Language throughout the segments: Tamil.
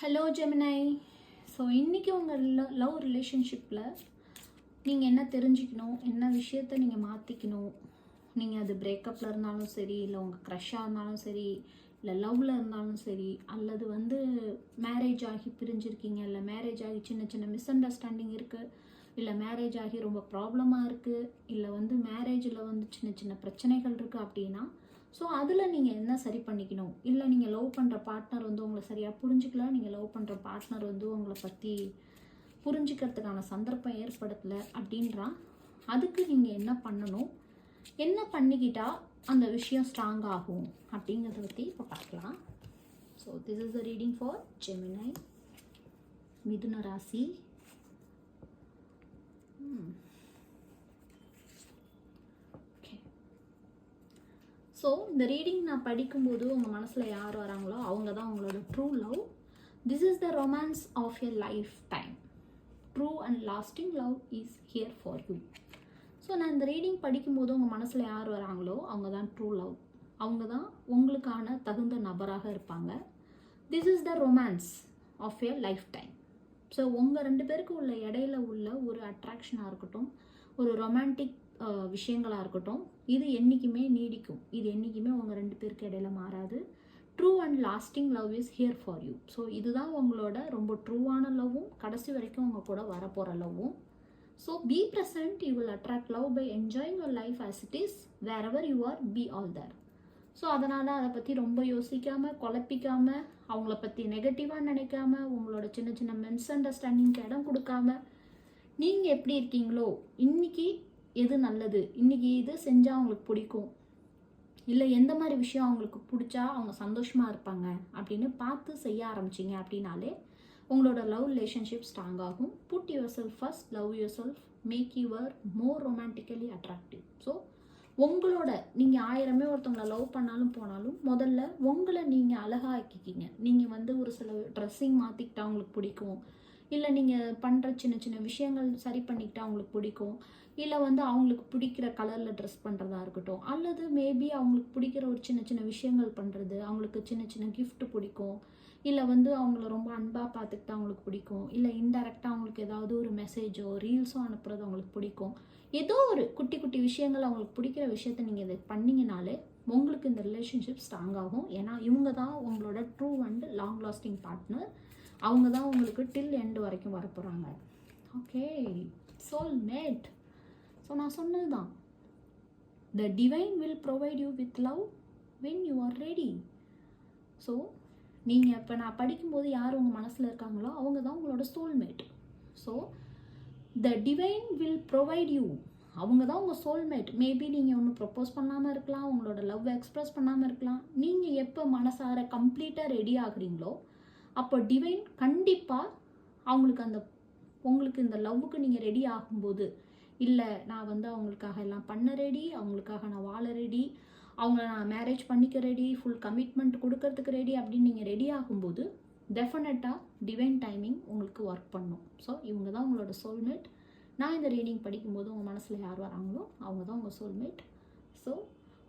ஹலோ ஜெமினை. ஸோ இன்றைக்கி உங்கள் லவ் ரிலேஷன்ஷிப்பில் நீங்கள் என்ன தெரிஞ்சுக்கணும், என்ன விஷயத்த நீங்கள் மாற்றிக்கணும், நீங்கள் அது பிரேக்கப்பில் இருந்தாலும் சரி, இல்லை உங்கள் க்ரஷ்ஷாக இருந்தாலும் சரி, இல்லை லவ்வில் இருந்தாலும் சரி, அல்லது மேரேஜ் ஆகி பிரிஞ்சிருக்கீங்க, இல்லை மேரேஜ் ஆகி சின்ன சின்ன மிஸ் அண்டர்ஸ்டாண்டிங் இருக்குது, இல்லை மேரேஜ் ஆகி ரொம்ப ப்ராப்ளமாக இருக்குது, இல்லை மேரேஜில் சின்ன சின்ன பிரச்சனைகள் இருக்குது அப்படின்னா, ஸோ அதில் நீங்கள் என்ன சரி பண்ணிக்கணும், இல்லை நீங்கள் லவ் பண்ணுற பார்ட்னர் உங்களை சரியாக புரிஞ்சுக்கல, நீங்கள் லவ் பண்ணுற பார்ட்னர் உங்களை பற்றி புரிஞ்சுக்கிறதுக்கான சந்தர்ப்பம் ஏற்படுத்தலை அப்படின்றா, அதுக்கு நீங்கள் என்ன பண்ணணும், என்ன பண்ணிக்கிட்டால் அந்த விஷயம் ஸ்ட்ராங் ஆகும் அப்படிங்கிறத பற்றி இப்போ பார்க்கலாம். So this is the reading for Gemini, மிதுன ராசி. ஸோ இந்த ரீடிங் நான் படிக்கும்போது உங்கள் மனசில் யார் வராங்களோ அவங்க தான் உங்களோட true love. This is the romance of a lifetime. True and lasting love is here for you. So நான் இந்த ரீடிங் படிக்கும்போது உங்கள் மனசில் யார் வராங்களோ அவங்க தான் ட்ரூ லவ். அவங்க தான் உங்களுக்கான தகுந்த நபராக இருப்பாங்க. This is the romance of a lifetime. So உங்கள் ரெண்டு பேருக்கு உள்ள இடையில உள்ள ஒரு அட்ராக்ஷனாக இருக்கட்டும், ஒரு ரொமான்டிக் விஷயங்களாக இருக்கட்டும், இது என்றைக்குமே நீடிக்கும். இது என்றைக்குமே உங்கள் ரெண்டு பேருக்கு இடையில மாறாது. True and lasting love is here for you. So இதுதான் உங்களோட ரொம்ப ட்ரூவான லவ்வும், கடைசி வரைக்கும் உங்கள் கூட வரப்போகிற லவ்வும். So be present, you will attract love by enjoying your life as it is, wherever you are, be all there. So அதனால் அதை பற்றி ரொம்ப யோசிக்காமல், குழப்பிக்காமல், அவங்கள பற்றி நெகட்டிவாக நினைக்காம, உங்களோட சின்ன சின்ன மிஸ் அண்டர்ஸ்டாண்டிங்க்கு இடம் கொடுக்காம, நீங்கள் எப்படி இருக்கீங்களோ, இன்றைக்கி எது நல்லது, இன்றைக்கி இது செஞ்சால் அவங்களுக்கு பிடிக்கும், இல்லை எந்த மாதிரி விஷயம் அவங்களுக்கு பிடிச்சா அவங்க சந்தோஷமாக இருப்பாங்க அப்படின்னு பார்த்து செய்ய ஆரம்பிச்சிங்க அப்படின்னாலே உங்களோட லவ் ரிலேஷன்ஷிப் ஸ்ட்ராங் ஆகும். Put yourself first, love yourself, make your more romantically attractive. So உங்களோட நீங்கள் 1000 ஒருத்தவங்களை லவ் பண்ணாலும் போனாலும் முதல்ல உங்களை நீங்கள் அழகாக்கிக்கிங்க. நீங்கள் ஒரு சில ட்ரெஸ்ஸிங் மாற்றிக்கிட்டா அவங்களுக்கு பிடிக்கும், இல்லை நீங்கள் பண்ணுற சின்ன சின்ன விஷயங்கள் சரி பண்ணிக்கிட்டா அவங்களுக்கு பிடிக்கும், இல்லை அவங்களுக்கு பிடிக்கிற கலரில் ட்ரெஸ் பண்ணுறதா இருக்கட்டும், அல்லது மேபி அவங்களுக்கு பிடிக்கிற ஒரு சின்ன சின்ன விஷயங்கள் பண்ணுறது, அவங்களுக்கு சின்ன சின்ன கிஃப்ட் பிடிக்கும், இல்லை அவங்கள ரொம்ப அன்பாக பார்த்துக்கிட்டா அவங்களுக்கு பிடிக்கும், இல்லை இன்டெரக்டாக அவங்களுக்கு ஏதாவது ஒரு மெசேஜோ ரீல்ஸோ அனுப்புறது அவங்களுக்கு பிடிக்கும். ஏதோ ஒரு குட்டி குட்டி விஷயங்கள் அவங்களுக்கு பிடிக்கிற விஷயத்த நீங்கள் இதை பண்ணிங்கனாலே உங்களுக்கு இந்த ரிலேஷன்ஷிப் ஸ்ட்ராங் ஆகும். ஏன்னா இவங்க தான் உங்களோட true and long lasting partner. அவங்க தான் உங்களுக்கு டில் எண்டு வரைக்கும் வரப்போகிறாங்க. Okay, soulmate. ஸோ நான் சொன்னது தான், the divine will provide you with love when you are ready. So நீங்கள் இப்போ நான் படிக்கும்போது யார் உங்கள் மனசில் இருக்காங்களோ அவங்க தான் உங்களோட soulmate. So the divine will provide you, அவங்க தான் உங்கள் சோல்மேட். மேபி நீங்கள் ஒன்றும் ப்ரப்போஸ் பண்ணாமல் இருக்கலாம், உங்களோட லவ் எக்ஸ்ப்ரெஸ் பண்ணாமல் இருக்கலாம். நீங்கள் எப்போ மனசார கம்ப்ளீட்டாக ரெடி ஆகுறீங்களோ அப்போ டிவைன் கண்டிப்பாக உங்களுக்கு இந்த லவ்வுக்கு நீங்கள் ரெடி ஆகும்போது, இல்லை நான் அவங்களுக்காக எல்லாம் பண்ண ரெடி, அவங்களுக்காக நான் வாழ ரெடி, அவங்கள நான் மேரேஜ் பண்ணிக்க ரெடி, ஃபுல் கமிட்மெண்ட் கொடுக்கறதுக்கு ரெடி அப்படின்னு நீங்கள் ரெடி ஆகும்போது டெஃபினட்டாக டிவைன் டைமிங் உங்களுக்கு ஒர்க் பண்ணும். ஸோ இவங்க தான் உங்களோட சோல்மேட். நான் இந்த ரீடிங் படிக்கும்போது உங்கள் மனசில் யார் வராங்களோ அவங்க தான் உங்கள் சோல்மேட். ஸோ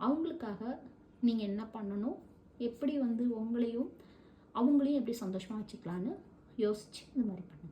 அவங்களுக்காக நீங்கள் என்ன பண்ணணும், எப்படி உங்களையும் அவங்களையும் எப்படி சந்தோஷமாக வச்சுக்கலான்னு யோசிச்சு இந்த மாதிரி பண்ணுங்கள்.